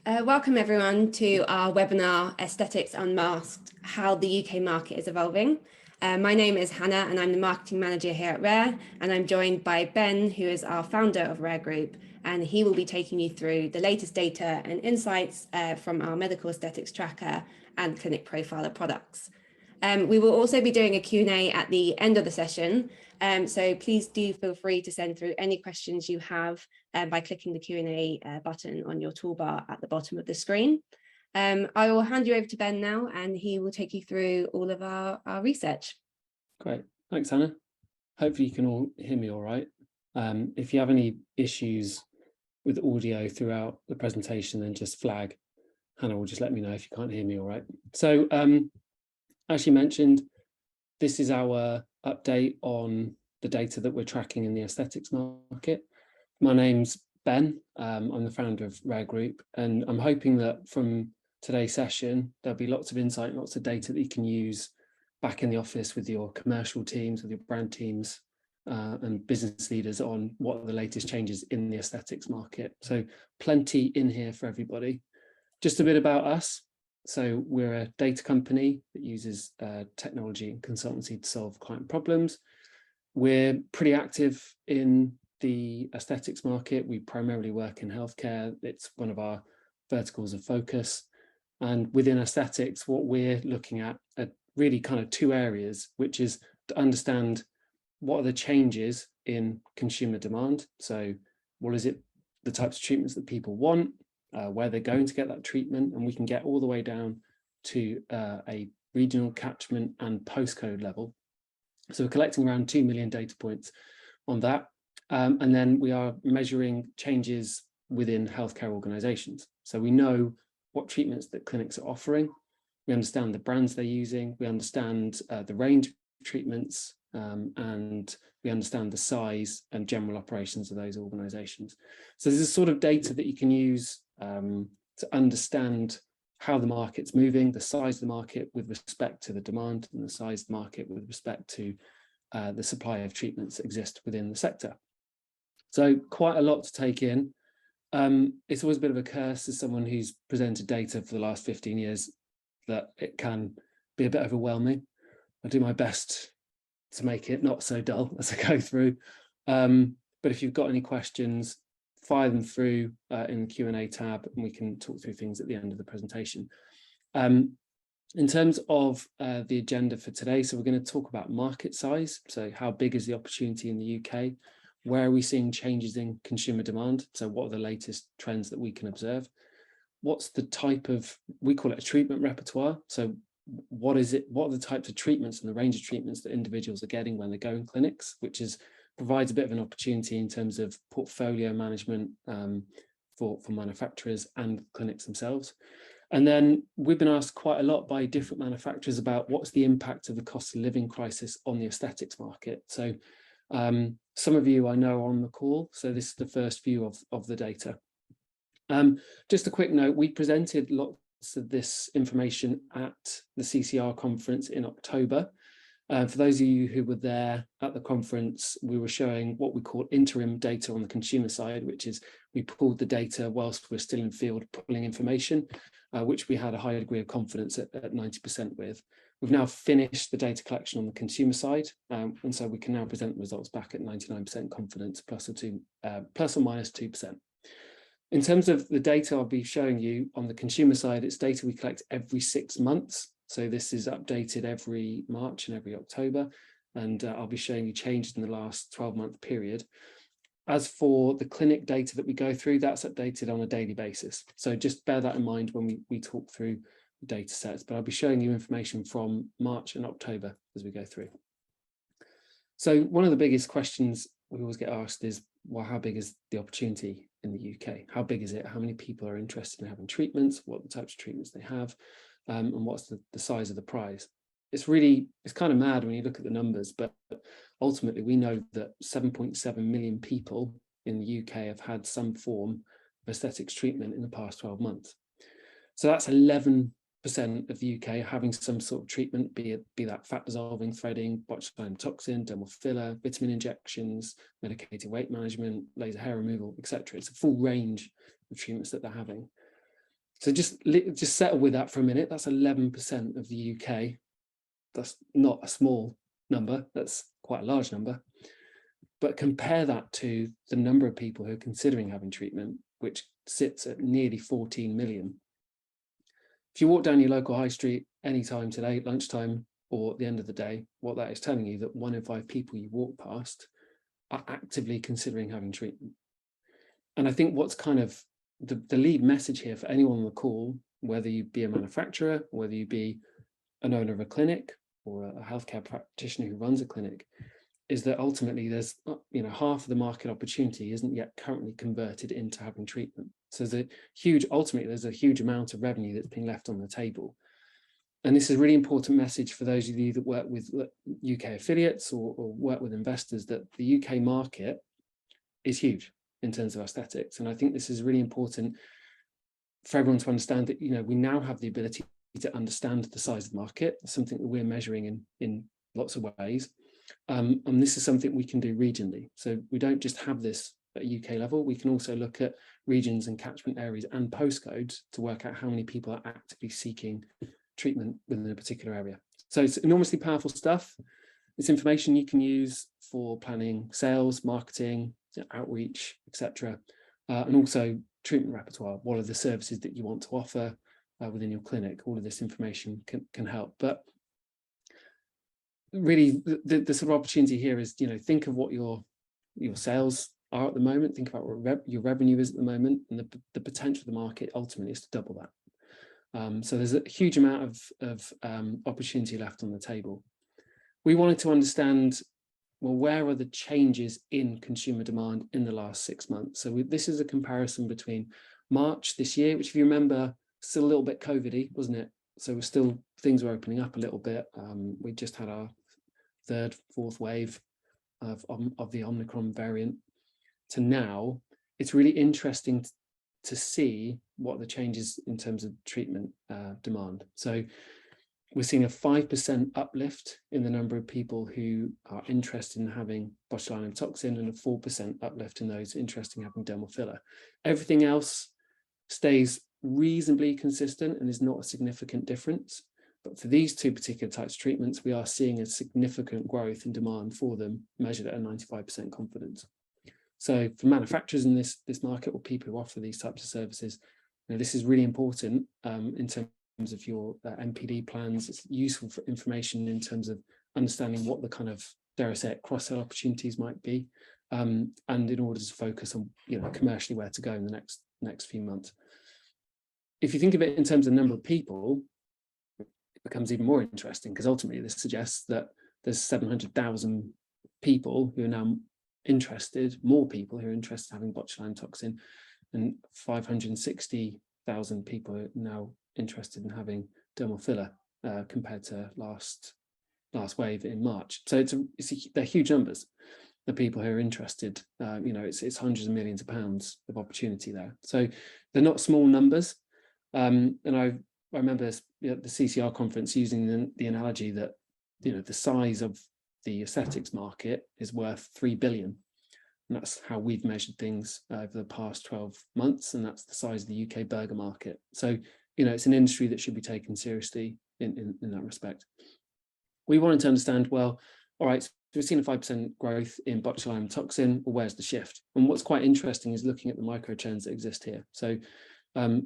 Welcome everyone to our webinar, Aesthetics Unmasked, How the UK Market is Evolving. My name is Hannah and I'm the Marketing Manager here at Rare, and I'm joined by Ben, who is our founder of Rare Group, and he will be taking you through the latest data and insights from our medical aesthetics tracker and clinic profiler products. We will also be doing a Q&A at the end of the session, so please do feel free to send through any questions you have by clicking the Q&A button on your toolbar at the bottom of the screen. I will hand you over to Ben now and he will take you through all of our research. Great, thanks Hannah. Hopefully you can all hear me all right. If you have any issues with audio throughout the presentation, then just flag. Hannah will just let me know if you can't hear me all right. So as you mentioned, this is our update on the data that we're tracking in the aesthetics market. My name's Ben, I'm the founder of Rare Group, and I'm hoping that from today's session, there'll be lots of insight, lots of data that you can use back in the office with your commercial teams, with your brand teams, and business leaders on what are the latest changes in the aesthetics market. So plenty in here for everybody. Just a bit about us. So we're a data company that uses technology and consultancy to solve client problems. We're pretty active in the aesthetics market. We primarily work in healthcare. It's one of our verticals of focus. And within aesthetics, what we're looking at are really kind of two areas, which is to understand what are the changes in consumer demand. So what is it, the types of treatments that people want, where they're going to get that treatment, and we can get all the way down to a regional catchment and postcode level. So we're collecting around 2 million data points on that. And then we are measuring changes within healthcare organizations. So we know what treatments that clinics are offering. We understand the brands they're using. We understand the range of treatments, and we understand the size and general operations of those organizations. So this is sort of data that you can use to understand how the market's moving, the size of the market with respect to the demand, and the size of the market with respect to the supply of treatments that exist within the sector. So quite a lot to take in. It's always a bit of a curse as someone who's presented data for the last 15 years that it can be a bit overwhelming. I do my best to make it not so dull as I go through. But if you've got any questions, fire them through in the Q&A tab, and we can talk through things at the end of the presentation. In terms of the agenda for today, so we're going to talk about market size. So how big is the opportunity in the UK? Where are we seeing changes in consumer demand? So what are the latest trends that we can observe? What's the type of, we call it a treatment repertoire. So what is it? What are the types of treatments and the range of treatments that individuals are getting when they go in clinics, which provides a bit of an opportunity in terms of portfolio management for manufacturers and clinics themselves. And then we've been asked quite a lot by different manufacturers about what's the impact of the cost of living crisis on the aesthetics market. So some of you I know are on the call, so this is the first view of the data. Just a quick note, we presented lots of this information at the CCR conference in October. For those of you who were there at the conference, we were showing what we call interim data on the consumer side, which is we pulled the data whilst we're still in field pulling information, which we had a high degree of confidence at 90% with. We've now finished the data collection on the consumer side, and so we can now present the results back at 99% confidence, plus or minus 2%. In terms of the data I'll be showing you on the consumer side, it's data we collect every 6 months. So this is updated every March and every October, and I'll be showing you changes in the last 12-month period. As for the clinic data that we go through, that's updated on a daily basis. So just bear that in mind when we talk through the data sets, but I'll be showing you information from March and October as we go through. So one of the biggest questions we always get asked is, well, how big is the opportunity in the UK? How big is it? How many people are interested in having treatments? What are the types of treatments they have? And what's the size of the prize? It's kind of mad when you look at the numbers, but ultimately we know that 7.7 million people in the UK have had some form of aesthetics treatment in the past 12 months. So that's 11% of the UK having some sort of treatment, be that fat dissolving, threading, botulinum toxin, dermal filler, vitamin injections, medicated weight management, laser hair removal, etc. It's a full range of treatments that they're having. So just settle with that for a minute. That's 11% of the UK. That's not a small number. That's quite a large number. But compare that to the number of people who are considering having treatment, which sits at nearly 14 million. If you walk down your local high street anytime today, lunchtime, or at the end of the day, what that is telling you that 1 in 5 people you walk past are actively considering having treatment. And I think what's kind of the lead message here for anyone on the call, whether you be a manufacturer, whether you be an owner of a clinic or a healthcare practitioner who runs a clinic, is that ultimately there's, half of the market opportunity isn't yet currently converted into having treatment. So ultimately there's a huge amount of revenue that's being left on the table. And this is a really important message for those of you that work with UK affiliates or work with investors, that the UK market is huge in terms of aesthetics. And I think this is really important for everyone to understand that, we now have the ability to understand the size of the market, something that we're measuring in lots of ways. And this is something we can do regionally. So we don't just have this at a UK level, we can also look at regions and catchment areas and postcodes to work out how many people are actively seeking treatment within a particular area. So it's enormously powerful stuff. It's information you can use for planning sales, marketing, outreach, etc. And also treatment repertoire. What are the services that you want to offer within your clinic? All of this information can help. But really, the sort of opportunity here is, think of what your sales are at the moment. Think about what your revenue is at the moment, and the potential of the market ultimately is to double that. So there's a huge amount of opportunity left on the table. We wanted to understand, well, where are the changes in consumer demand in the last 6 months? So this is a comparison between March this year, which, if you remember, still a little bit COVID-y, wasn't it? So things were opening up a little bit. We just had our 3rd, 4th wave of the Omicron variant. To now, it's really interesting to see what the changes in terms of treatment demand. So we're seeing a 5% uplift in the number of people who are interested in having botulinum toxin, and a 4% uplift in those interested in having dermal filler. Everything else stays reasonably consistent and is not a significant difference. But for these 2 particular types of treatments, we are seeing a significant growth in demand for them, measured at a 95% confidence. So for manufacturers in this market, or people who offer these types of services, this is really important in terms of your MPD plans. It's useful for information in terms of understanding what the kind of, dare I say it, cross-sell opportunities might be, and in order to focus on, commercially where to go in the next few months. If you think of it in terms of number of people, it becomes even more interesting, because ultimately this suggests that there's 700,000 people who are now more people who are interested in having botulinum toxin, and 560,000 people are now interested in having dermal filler compared to last wave in March. So they're huge numbers, the people who are interested. It's hundreds of millions of pounds of opportunity there. So they're not small numbers. And I remember at the CCR conference using the analogy that the size of the aesthetics market is worth 3 billion. And that's how we've measured things over the past 12 months. And that's the size of the UK burger market. So, it's an industry that should be taken seriously in that respect. We wanted to understand, well, all right, so we've seen a 5% growth in botulinum toxin. Well, where's the shift? And what's quite interesting is looking at the micro trends that exist here. So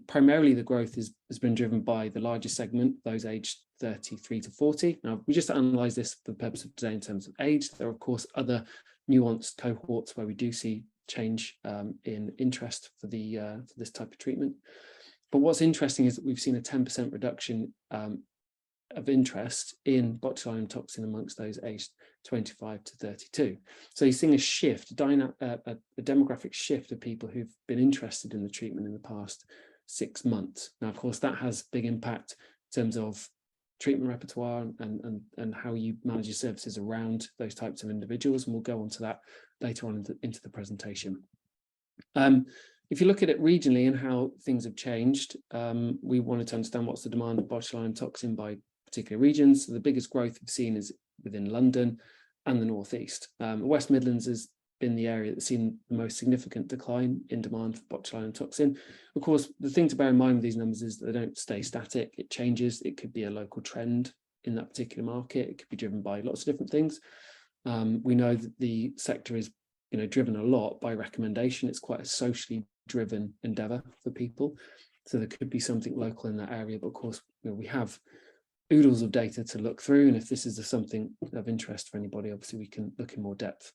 primarily the growth has been driven by the largest segment, those aged 33 to 40. Now, we just analyze this for the purpose of today in terms of age. There are, of course, other nuanced cohorts where we do see change in interest for this type of treatment. But what's interesting is that we've seen a 10% reduction of interest in botulinum toxin amongst those aged 25 to 32. So you're seeing a shift, a demographic shift of people who've been interested in the treatment in the past 6 months. Now, of course, that has big impact in terms of treatment repertoire and how you manage your services around those types of individuals. And we'll go on to that later on into the presentation. If you look at it regionally and how things have changed, we wanted to understand what's the demand of botulinum toxin by particular regions. So the biggest growth we've seen is within London and the North East. The West Midlands has been the area that's seen the most significant decline in demand for botulinum toxin. Of course, the thing to bear in mind with these numbers is that they don't stay static. It changes. It could be a local trend in that particular market. It could be driven by lots of different things. We know that the sector is, driven a lot by recommendation. It's quite a socially driven endeavor for people. So there could be something local in that area, but of course, we have oodles of data to look through, and if this is something of interest for anybody, obviously we can look in more depth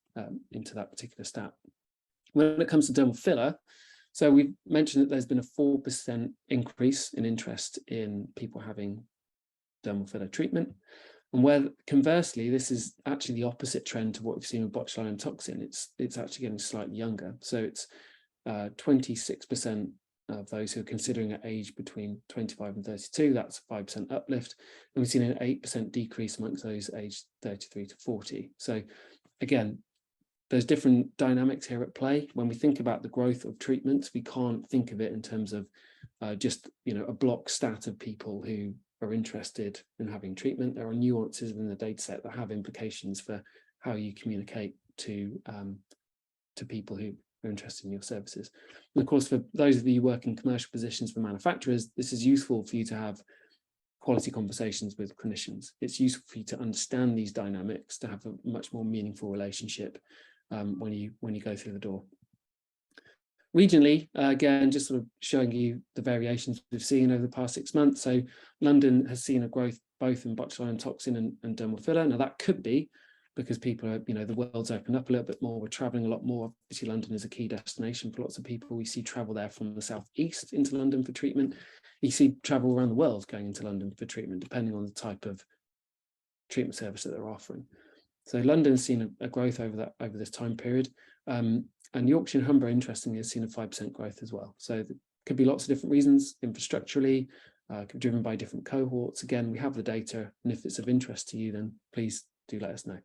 into that particular stat. When it comes to dermal filler, so we've mentioned that there's been a 4% increase in interest in people having dermal filler treatment, and where conversely this is actually the opposite trend to what we've seen with botulinum toxin. It's actually getting slightly younger, so it's 26% of those who are considering an age between 25 and 32, that's a 5% uplift. And we've seen an 8% decrease amongst those aged 33 to 40. So again, there's different dynamics here at play. When we think about the growth of treatments, we can't think of it in terms of just a block stat of people who are interested in having treatment. There are nuances in the data set that have implications for how you communicate to people who are interested in your services. And of course, for those of you working commercial positions for manufacturers, this is useful for you to have quality conversations with clinicians. It's useful for you to understand these dynamics, to have a much more meaningful relationship when you go through the door. Regionally, again, just sort of showing you the variations we've seen over the past 6 months. So London has seen a growth both in botulinum toxin and dermal filler. Now that could be because people are, the world's opened up a little bit more. We're traveling a lot more. Obviously, London is a key destination for lots of people. We see travel there from the southeast into London for treatment. You see travel around the world going into London for treatment, depending on the type of treatment service that they're offering. So London's seen a growth over this time period. And Yorkshire and Humber, interestingly, has seen a 5% growth as well. So there could be lots of different reasons, infrastructurally, could be driven by different cohorts. Again, we have the data, and if it's of interest to you, then please do let us know.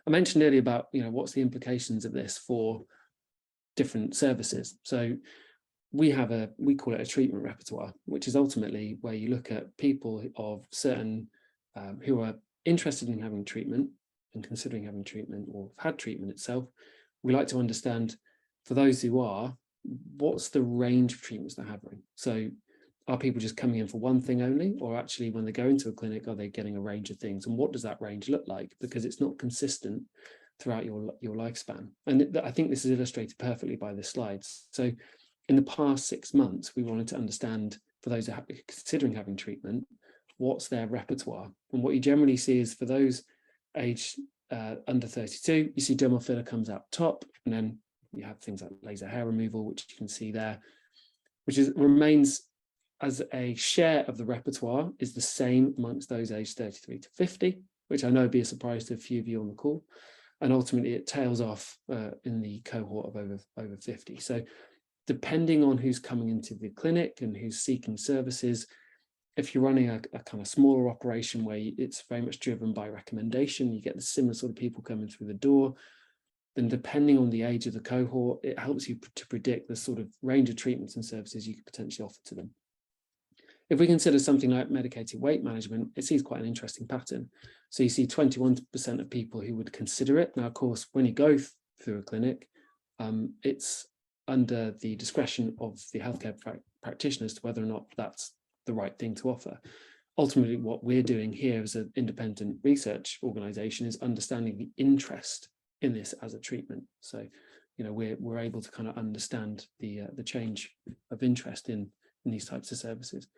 I mentioned earlier about, what's the implications of this for different services. So we call it a treatment repertoire, which is ultimately where you look at people of certain who are interested in having treatment and considering having treatment or have had treatment itself. We like to understand, for those who are, what's the range of treatments they're having. So are people just coming in for one thing only, or actually when they go into a clinic, are they getting a range of things? And what does that range look like? Because it's not consistent throughout your lifespan. And I think this is illustrated perfectly by this slide. So in the past 6 months, we wanted to understand, for those who are considering having treatment, what's their repertoire. And what you generally see is for those aged under 32, you see dermal filler comes out top, and then you have things like laser hair removal, which you can see there, which remains as a share of the repertoire is the same amongst those aged 33 to 50, which I know would be a surprise to a few of you on the call. And ultimately it tails off in the cohort of over 50. So depending on who's coming into the clinic and who's seeking services, if you're running a kind of smaller operation where it's very much driven by recommendation, you get the similar sort of people coming through the door, then depending on the age of the cohort, it helps you to predict the sort of range of treatments and services you could potentially offer to them. If we consider something like medicated weight management, it sees quite an interesting pattern. So you see 21% of people who would consider it. Now, of course, when you go through a clinic, it's under the discretion of the healthcare practitioner as to whether or not that's the right thing to offer. Ultimately, what we're doing here as an independent research organization is understanding the interest in this as a treatment. So, we're able to kind of understand the change of interest in these types of services.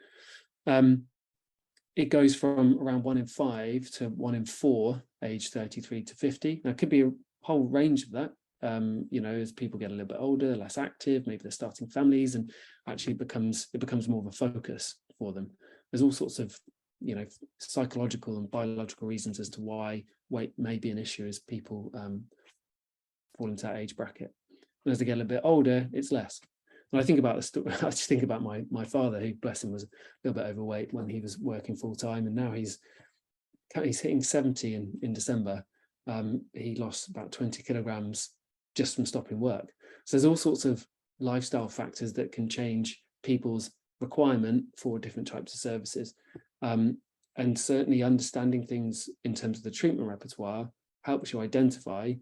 It goes from around 1 in 5 to 1 in 4 aged 33 to 50. Now, it could be a whole range of that. As people get a little bit older, less active, maybe they're starting families, and actually it becomes more of a focus for them. There's all sorts of psychological and biological reasons as to why weight may be an issue as people fall into that age bracket. And as they get a little bit older, it's less. When I think about this, I just think about my father, who, bless him, was a little bit overweight when he was working full time, and now he's hitting 70 in December. He lost about 20 kilograms just from stopping work. So there's all sorts of lifestyle factors that can change people's requirement for different types of services. And certainly understanding things in terms of the treatment repertoire helps you identify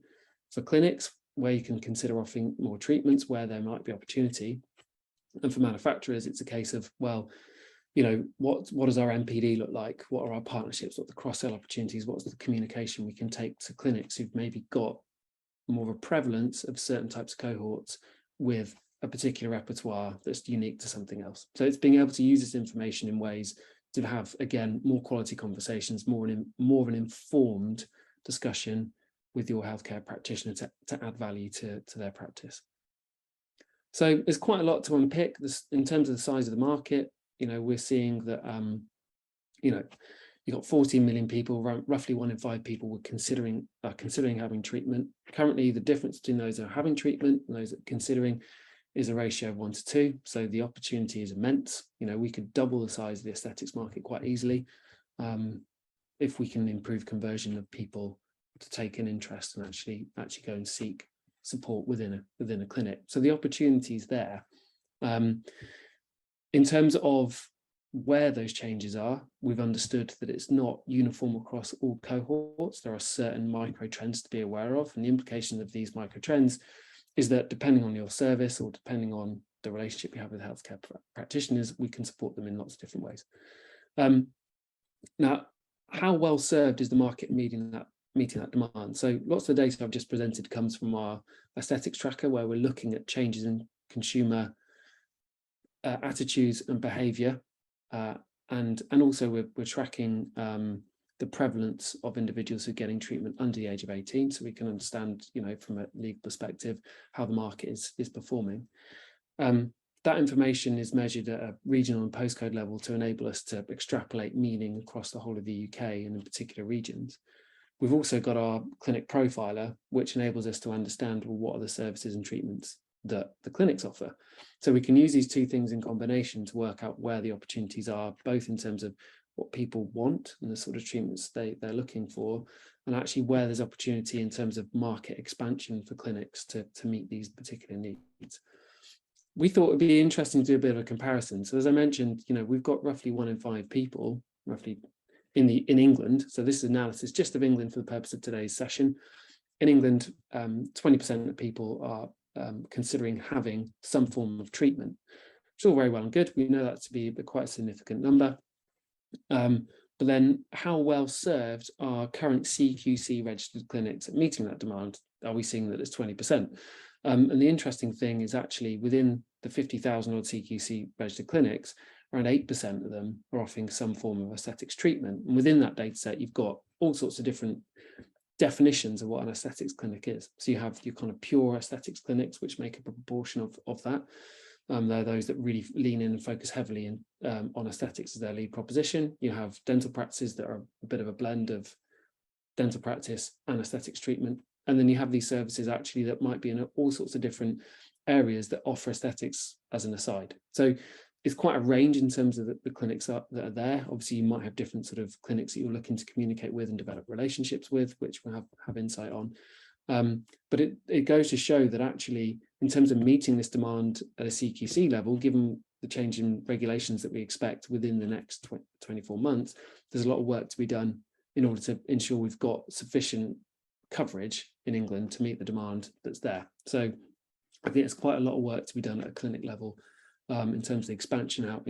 for clinics, where you can consider offering more treatments where there might be opportunity. And for manufacturers, it's a case of, well, what does our MPD look like? What are our partnerships? What are the cross-sell opportunities? What's the communication we can take to clinics who've maybe got more of a prevalence of certain types of cohorts with a particular repertoire that's unique to something else? So it's being able to use this information in ways to have, again, more quality conversations, more of an informed discussion with your healthcare practitioner to add value to their practice. So there's quite a lot to unpick in terms of the size of the market. We're seeing that, you've got 14 million people, roughly 1 in 5 people were considering having treatment. Currently, the difference between those that are having treatment and those that are considering is a ratio of 1 to 2. So the opportunity is immense. We could double the size of the aesthetics market quite easily if we can improve conversion of people to take an interest and actually go and seek support within a clinic. So the opportunity is there. In terms of where those changes are, we've understood that it's not uniform across all cohorts. There are certain micro trends to be aware of, and the implication of these micro trends is that depending on your service or depending on the relationship you have with healthcare practitioners, we can support them in lots of different ways. Now, how well served is the market meeting that demand? So lots of the data I've just presented comes from our aesthetics tracker, where we're looking at changes in consumer attitudes and behavior, and also we're tracking the prevalence of individuals who are getting treatment under the age of 18, so we can understand, from a legal perspective, how the market is performing. That information is measured at a regional and postcode level to enable us to extrapolate meaning across the whole of the UK and in particular regions. We've also got our clinic profiler, which enables us to understand, well, what are the services and treatments that the clinics offer. So we can use these two things in combination to work out where the opportunities are, both in terms of what people want and the sort of treatments they're looking for, and actually where there's opportunity in terms of market expansion for clinics to meet these particular needs. We thought it would be interesting to do a bit of a comparison. So as I mentioned, we've got roughly 1 in 5 people, roughly in England. So this is analysis just of England for the purpose of today's session. In England, 20% of people are considering having some form of treatment. It's all very well and good. We know that to be quite a significant number. But then how well served are current CQC registered clinics at meeting that demand? Are we seeing that it's 20%? And the interesting thing is actually within the 50,000 odd CQC registered clinics, around 8% of them are offering some form of aesthetics treatment. And within that data set, you've got all sorts of different definitions of what an aesthetics clinic is. So you have your kind of pure aesthetics clinics, which make up a proportion of that. They're those that really lean in and focus heavily on aesthetics as their lead proposition. You have dental practices that are a bit of a blend of dental practice and aesthetics treatment. And then you have these services actually that might be in all sorts of different areas that offer aesthetics as an aside. So it's quite a range in terms of the clinics that are there. Obviously, you might have different sort of clinics that you're looking to communicate with and develop relationships with, which we'll have insight on. But it goes to show that actually, in terms of meeting this demand at a CQC level, given the change in regulations that we expect within the next 24 months, there's a lot of work to be done in order to ensure we've got sufficient coverage in England to meet the demand that's there. So I think it's quite a lot of work to be done at a clinic level in terms of the expansion out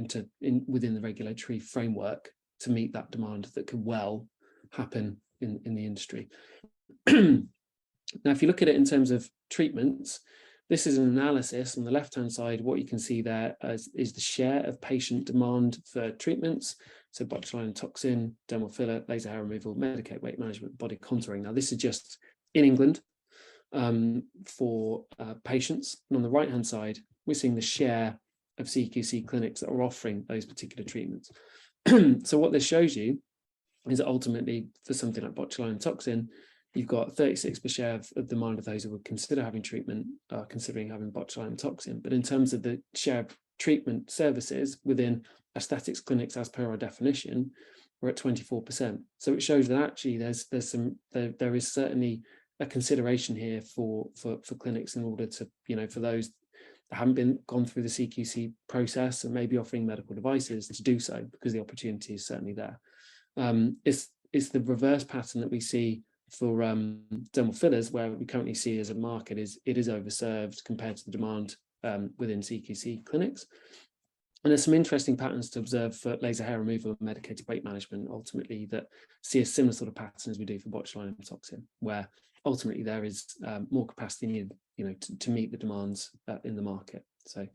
within the regulatory framework to meet that demand that could well happen in the industry. Now, if you look at it in terms of treatments, this is an analysis on the left-hand side. What you can see there is the share of patient demand for treatments. So botulinum toxin, dermal filler, laser hair removal, Medicaid weight management, body contouring. Now, this is just in England for patients. And on the right-hand side, we're seeing the share of CQC clinics that are offering those particular treatments. So what this shows you is that ultimately, for something like botulinum toxin, you've got 36% share of demand of those who would consider having treatment, considering having botulinum toxin. But in terms of the share of treatment services within aesthetics clinics, as per our definition, we're at 24%. So it shows that actually there is certainly a consideration here for clinics in order to, for those that haven't gone through the CQC process and maybe offering medical devices to do so, because the opportunity is certainly there. It's the reverse pattern that we see dermal fillers, where we currently see as a market is it is overserved compared to the demand within CQC clinics. And there's some interesting patterns to observe for laser hair removal and medicated weight management, ultimately, that see a similar sort of pattern as we do for botulinum toxin, where ultimately there is more capacity needed, to meet the demands in the market. So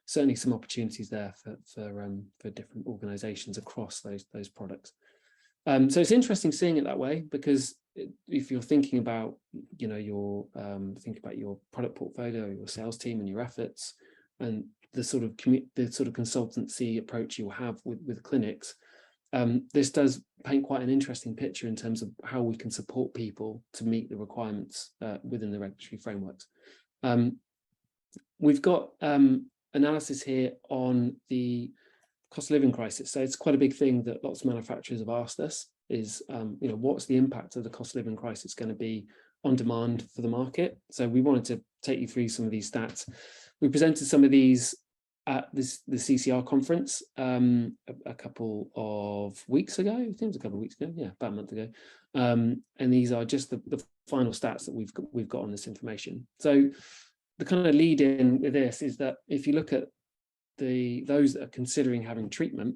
certainly some opportunities there for different organizations across those products. So it's interesting seeing it that way, because if you're thinking about, your product portfolio, your sales team and your efforts, and the sort of consultancy approach you'll have with clinics, this does paint quite an interesting picture in terms of how we can support people to meet the requirements within the regulatory frameworks. We've got analysis here on the cost of living crisis. So it's quite a big thing that lots of manufacturers have asked us is, what's the impact of the cost of living crisis going to be on demand for the market? So we wanted to take you through some of these stats. We presented some of these at the CCR conference a couple of weeks ago. I think it was a couple of weeks ago, yeah, about a month ago. And these are just the final stats that we've got on this information. So the kind of lead in with this is that if you look at those that are considering having treatment,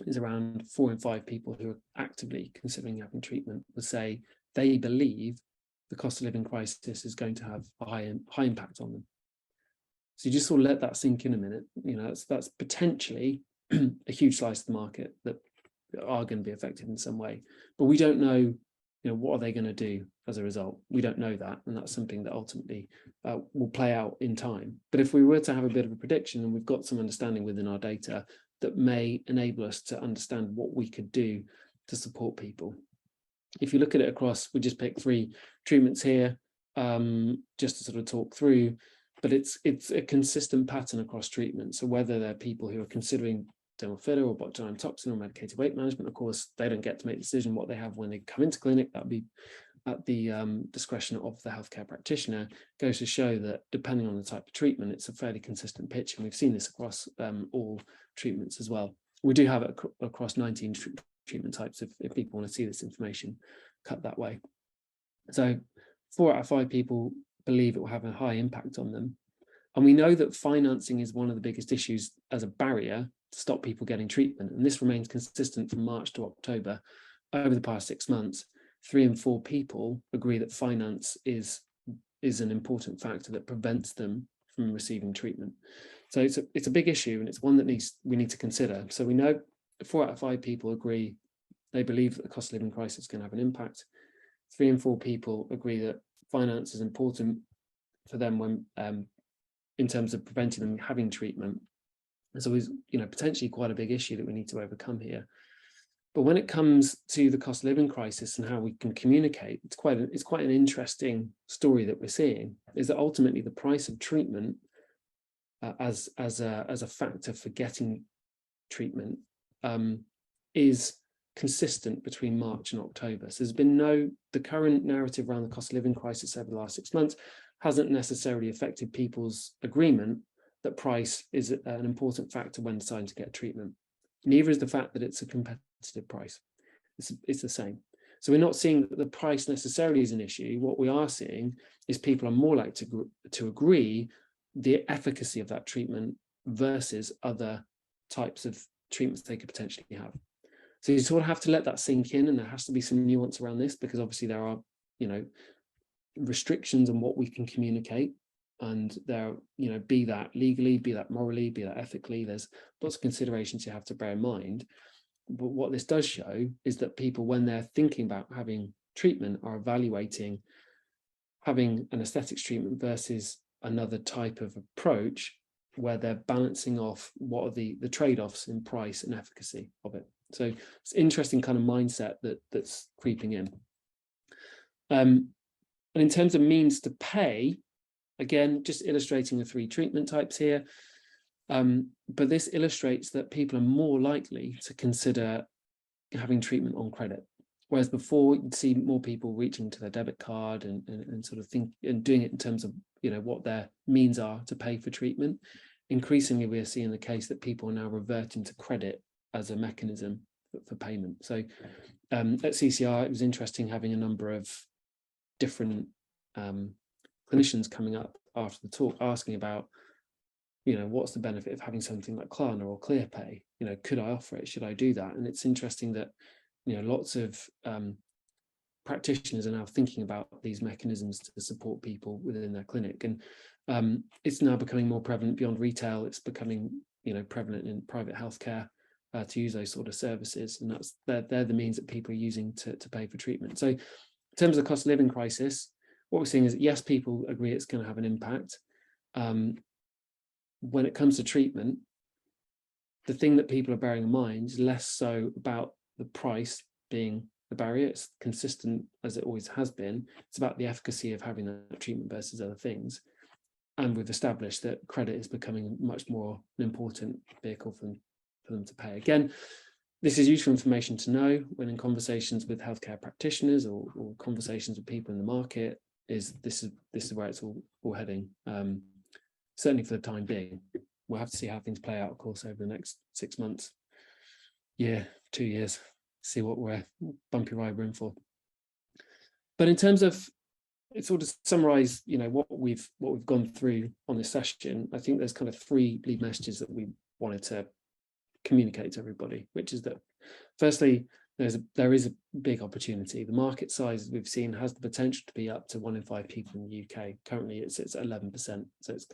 is around 4 in 5 people who are actively considering having treatment would say they believe the cost of living crisis is going to have a high impact on them. So you just sort of let that sink in a minute. That's potentially a huge slice of the market that are going to be affected in some way, but we don't know, what are they going to do as a result? We don't know that, and that's something that ultimately will play out in time. But if we were to have a bit of a prediction, and we've got some understanding within our data that may enable us to understand what we could do to support people. If you look at it across, we just picked 3 treatments here, just to sort of talk through, but it's a consistent pattern across treatment. So whether they're people who are considering dermal filler or botulinum toxin or medicated weight management, of course, they don't get to make the decision what they have when they come into clinic. That'll be at the discretion of the healthcare practitioner. Goes to show that depending on the type of treatment, it's a fairly consistent picture. And we've seen this across all treatments as well. We do have it across 19 treatment types if people want to see this information cut that way. So 4 out of 5 people believe it will have a high impact on them. And we know that financing is one of the biggest issues as a barrier to stop people getting treatment. And this remains consistent from March to October. Over the past 6 months, 3 in 4 people agree that finance is an important factor that prevents them from receiving treatment. So it's a big issue, and it's one that we need to consider. So we know 4 out of 5 people agree they believe that the cost of living crisis is going to have an impact. 3 in 4 people agree that finance is important for them when in terms of preventing them having treatment. So it's potentially quite a big issue that we need to overcome here. But when it comes to the cost of living crisis and how we can communicate, it's quite an interesting story that we're seeing, is that ultimately the price of treatment as a factor for getting treatment is consistent between March and October. So there's been the current narrative around the cost of living crisis over the last 6 months hasn't necessarily affected people's agreement that price is an important factor when deciding to get treatment. Neither is the fact that it's a competitive price. It's the same. So we're not seeing that the price necessarily is an issue. What we are seeing is people are more likely to agree the efficacy of that treatment versus other types of treatments they could potentially have. So you sort of have to let that sink in, and there has to be some nuance around this, because obviously there are, restrictions on what we can communicate, and there, be that legally, be that morally, be that ethically, there's lots of considerations you have to bear in mind. But what this does show is that people, when they're thinking about having treatment, are evaluating having an aesthetics treatment versus another type of approach, where they're balancing off what are the trade-offs in price and efficacy of it. So it's an interesting kind of mindset that's creeping in. And in terms of means to pay, again, just illustrating the 3 treatment types here. But this illustrates that people are more likely to consider having treatment on credit. Whereas before, you'd see more people reaching to their debit card and sort of think and doing it in terms of what their means are to pay for treatment. Increasingly, we're seeing the case that people are now reverting to credit as a mechanism for payment. So at CCR, it was interesting having a number of different clinicians coming up after the talk asking about, what's the benefit of having something like Klarna or ClearPay? Could I offer it? Should I do that? And it's interesting that, lots of practitioners are now thinking about these mechanisms to support people within their clinic. And it's now becoming more prevalent beyond retail. It's becoming, prevalent in private healthcare to use those sort of services. And they're the means that people are using to pay for treatment. So in terms of the cost of living crisis, what we're seeing is, yes, people agree it's going to have an impact. When it comes to treatment, the thing that people are bearing in mind is less so about the price being the barrier. It's consistent as it always has been. It's about the efficacy of having that treatment versus other things. And we've established that credit is becoming much more an important vehicle for them to pay. Again, this is useful information to know when in conversations with healthcare practitioners or conversations with people in the market. This is where it's all heading. Certainly for the time being. We'll have to see how things play out, of course, over the next 6 months, year, 2 years, see what bumpy ride we're in for. But in terms of, sort of summarize, what we've gone through on this session, I think there's kind of 3 lead messages that we wanted to communicate to everybody, which is that firstly, there is a big opportunity. The market size we've seen has the potential to be up to 1 in 5 people in the UK. Currently it's 11%, so it's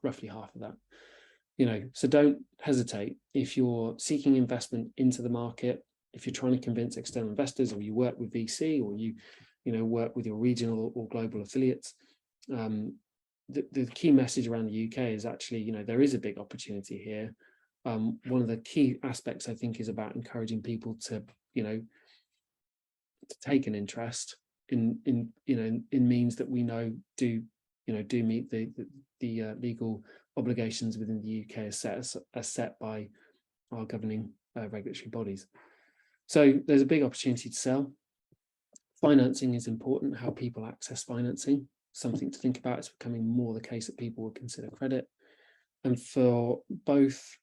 roughly half of that. So don't hesitate if you're seeking investment into the market, if you're trying to convince external investors, or you work with VC, or you work with your regional or global affiliates. The key message around the UK is actually, there is a big opportunity here. One of the key aspects, I think, is about encouraging people to take an interest in means that we know do meet the legal obligations within the UK as set by our governing regulatory bodies. So there's a big opportunity to sell. Financing is important. How people access financing, something to think about. It's becoming more the case that people will consider credit. And for both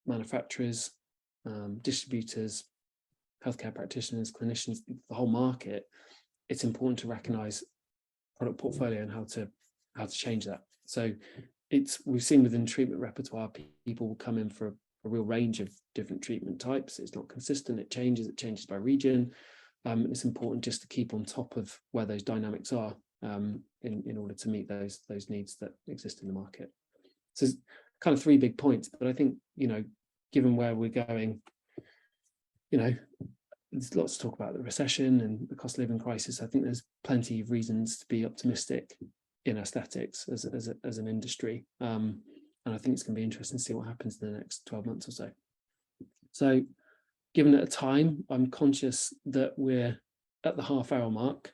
manufacturers, distributors, healthcare practitioners, clinicians, the whole market, it's important to recognize product portfolio and how to change that. So we've seen within treatment repertoire, people will come in for a real range of different treatment types. It's not consistent, it changes by region. It's important just to keep on top of where those dynamics are in order to meet those needs that exist in the market. So it's kind of 3 big points, but I think, given where we're going, there's lots to talk about the recession and the cost of living crisis. I think there's plenty of reasons to be optimistic in aesthetics as an industry. And I think it's going to be interesting to see what happens in the next 12 months or so. So given at a time, I'm conscious that we're at the half-hour mark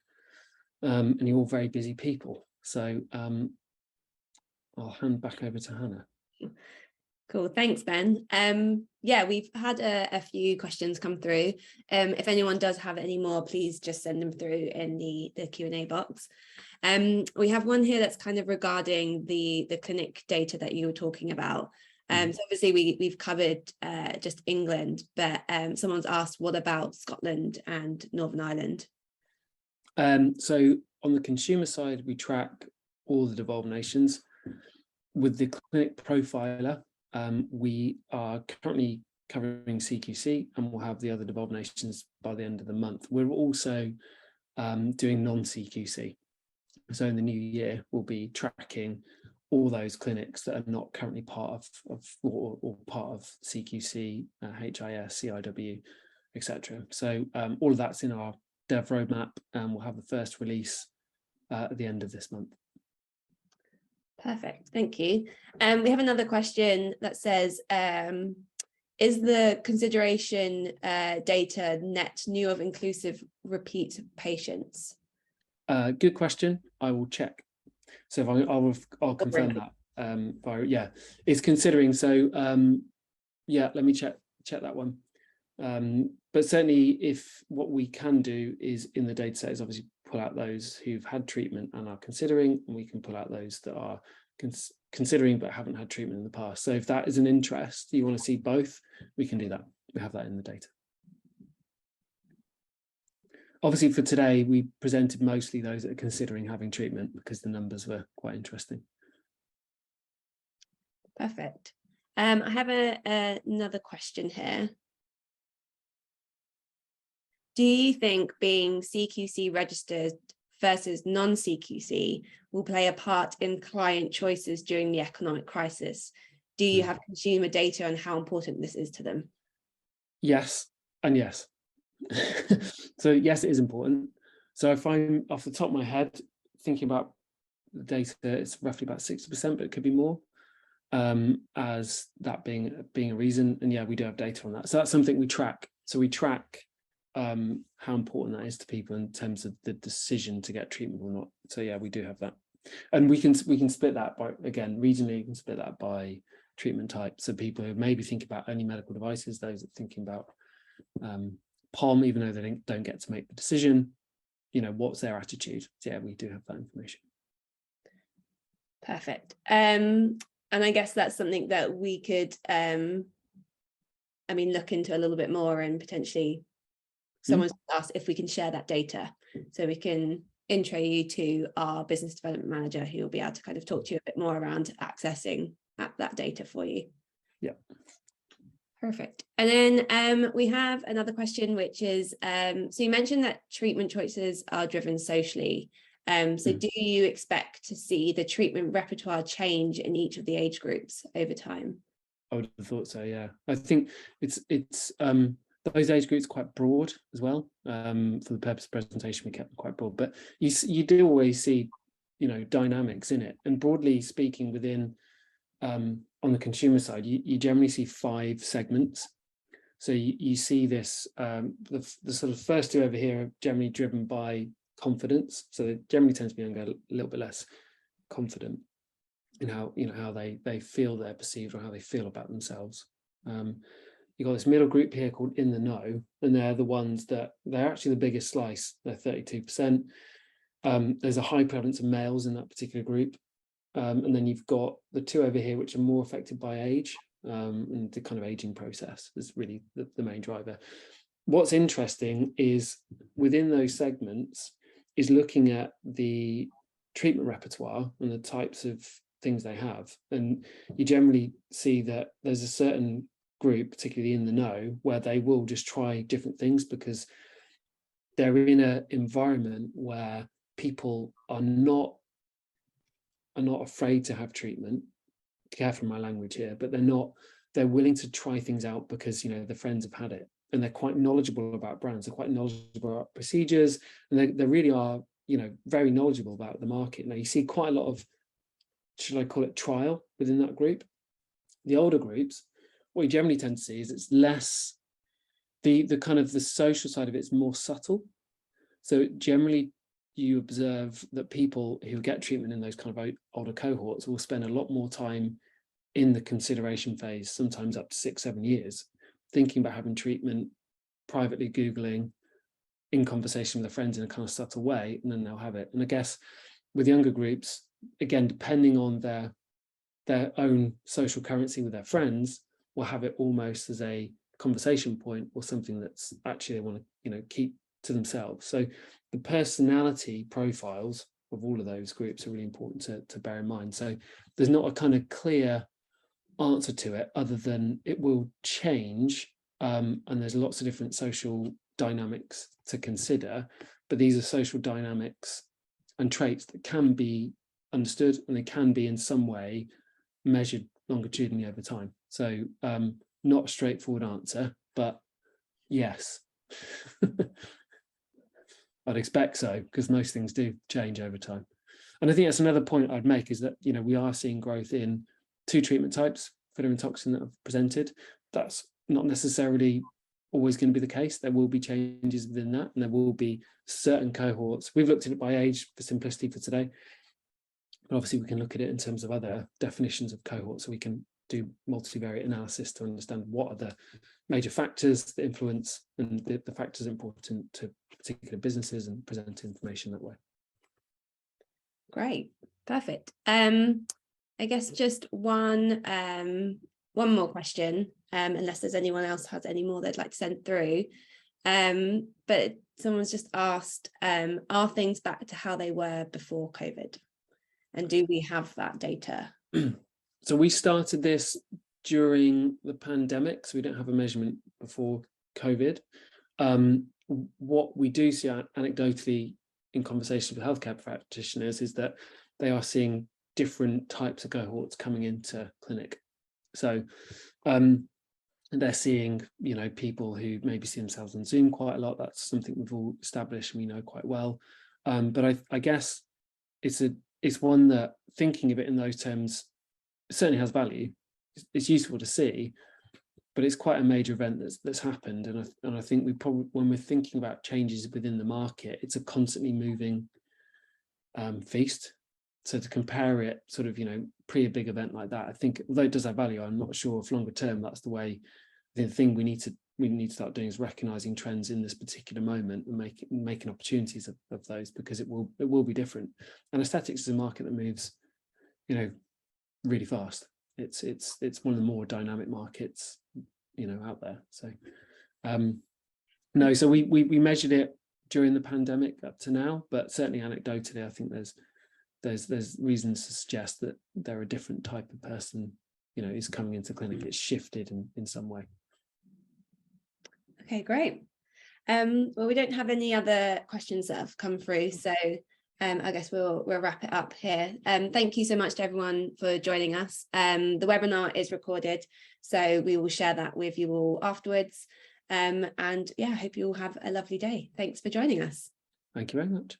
and you're all very busy people. So I'll hand back over to Hannah. Cool, thanks, Ben. Yeah, we've had a few questions come through. If anyone does have any more, please just send them through in the Q&A box. We have one here that's kind of regarding the clinic data that you were talking about. So obviously we've covered just England, but someone's asked, what about Scotland and Northern Ireland? So on the consumer side, we track all the devolved nations. With the clinic profiler, we are currently covering CQC, and we'll have the other devolved nations by the end of the month. We're also doing non-CQC. So in the new year, we'll be tracking all those clinics that are not currently part of or part of CQC, HIS, CIW, etc. So all of that's in our dev roadmap, and we'll have the first release at the end of this month. Perfect, thank you. We have another question that says, is the consideration data net new of inclusive repeat patients? Good question. I will check. So I'll confirm that. Yeah, it's considering. So yeah, let me check that one. But certainly, if what we can do is in the data set is obviously pull out those who've had treatment and are considering, and we can pull out those that are considering but haven't had treatment in the past. So if that is an interest, you want to see both, we can do that. We have that in the data. Obviously for today, we presented mostly those that are considering having treatment because the numbers were quite interesting. Perfect. I have another question here. Do you think being CQC registered versus non-CQC will play a part in client choices during the economic crisis? Do you have consumer data on how important this is to them? Yes, and yes. So yes, it is important. So I find off the top of my head, thinking about the data, it's roughly about 60%, but it could be more, as that being a reason. And yeah, we do have data on that. So that's something we track. So we track how important that is to people in terms of the decision to get treatment or not. So yeah, we do have that. And we can split that by, again, regionally, you can split that by treatment type. So people who maybe think about only medical devices, those that are thinking about POM, even though they don't get to make the decision, you know, what's their attitude? So yeah, we do have that information. Perfect. And I guess that's something that we could, look into a little bit more, and potentially someone's asked if we can share that data, so we can intro you to our business development manager, who will be able to kind of talk to you a bit more around accessing that data for you. Yeah. Perfect. And then we have another question, which is, so you mentioned that treatment choices are driven socially. So do you expect to see the treatment repertoire change in each of the age groups over time? I would have thought so, yeah. I think it's those age groups quite broad as well. For the purpose of presentation, we kept them quite broad, but you do always see, you know, dynamics in it. And broadly speaking, within on the consumer side, you generally see 5 segments. So you see this, the sort of first 2 over here are generally driven by confidence. So they generally tend to be younger, a little bit less confident in how, you know, how they feel they're perceived or how they feel about themselves. You've got this middle group here called in the know, and they're the ones that they're actually the biggest slice. They're 32%. There's a high prevalence of males in that particular group. And then you've got the 2 over here, which are more affected by age, and the kind of aging process is really the main driver. What's interesting is within those segments is looking at the treatment repertoire and the types of things they have. And you generally see that there's a certain group, particularly in the know, where they will just try different things because they're in an environment where people are not afraid to have treatment. Careful my language here, but they're willing to try things out because, you know, their friends have had it, and they're quite knowledgeable about brands, they're quite knowledgeable about procedures, and they really are, you know, very knowledgeable about the market. Now you see quite a lot of, should I call it, trial within that group. The older groups, what you generally tend to see is it's less, the kind of the social side of it's more subtle. So generally you observe that people who get treatment in those kind of older cohorts will spend a lot more time in the consideration phase, sometimes up to 6-7 years, thinking about having treatment, privately Googling, in conversation with their friends in a kind of subtle way, and then they'll have it. And I guess with younger groups, again, depending on their own social currency with their friends, will have it almost as a conversation point or something that's actually they want to, you know, keep to themselves. So the personality profiles of all of those groups are really important to bear in mind. So there's not a kind of clear answer to it other than it will change, and there's lots of different social dynamics to consider, but these are social dynamics and traits that can be understood, and they can be in some way measured longitudinally over time. So not a straightforward answer, but yes. I'd expect so, because most things do change over time. And I think that's another point I'd make, is that, you know, we are seeing growth in 2 treatment types, filler and toxin, that I've presented. That's not necessarily always going to be the case. There will be changes within that, and there will be certain cohorts. We've looked at it by age for simplicity for today, but obviously we can look at it in terms of other definitions of cohorts, so we can do multivariate analysis to understand what are the major factors that influence, and the factors important to particular businesses, and present information that way. Great, perfect. I guess just one more question, unless there's anyone else has any more they'd like to send through. But someone's just asked, are things back to how they were before COVID? And do we have that data? So we started this during the pandemic, so we don't have a measurement before COVID. What we do see anecdotally in conversations with healthcare practitioners is that they are seeing different types of cohorts coming into clinic. So they're seeing, people who maybe see themselves on Zoom quite a lot. That's something we've all established and we know quite well. But I guess it's one that, thinking of it in those terms, certainly has value. It's useful to see, but it's quite a major event that's happened. And I think we probably, when we're thinking about changes within the market, it's a constantly moving feast. So to compare it sort of, pre a big event like that, I think, although it does have value, I'm not sure if longer term that's the way. The thing we need to start doing is recognizing trends in this particular moment and making opportunities of those, because it will be different. And aesthetics is a market that moves, really fast. It's one of the more dynamic markets, out there. So no, so we measured it during the pandemic up to now, but certainly anecdotally, I think there's reasons to suggest that they're a different type of person, who's coming into clinic. It's shifted in some way. Okay, great. Well, we don't have any other questions that have come through, so I guess we'll wrap it up here. Thank you so much to everyone for joining us. The webinar is recorded, so we will share that with you all afterwards. And yeah, I hope you all have a lovely day. Thanks for joining us. Thank you very much.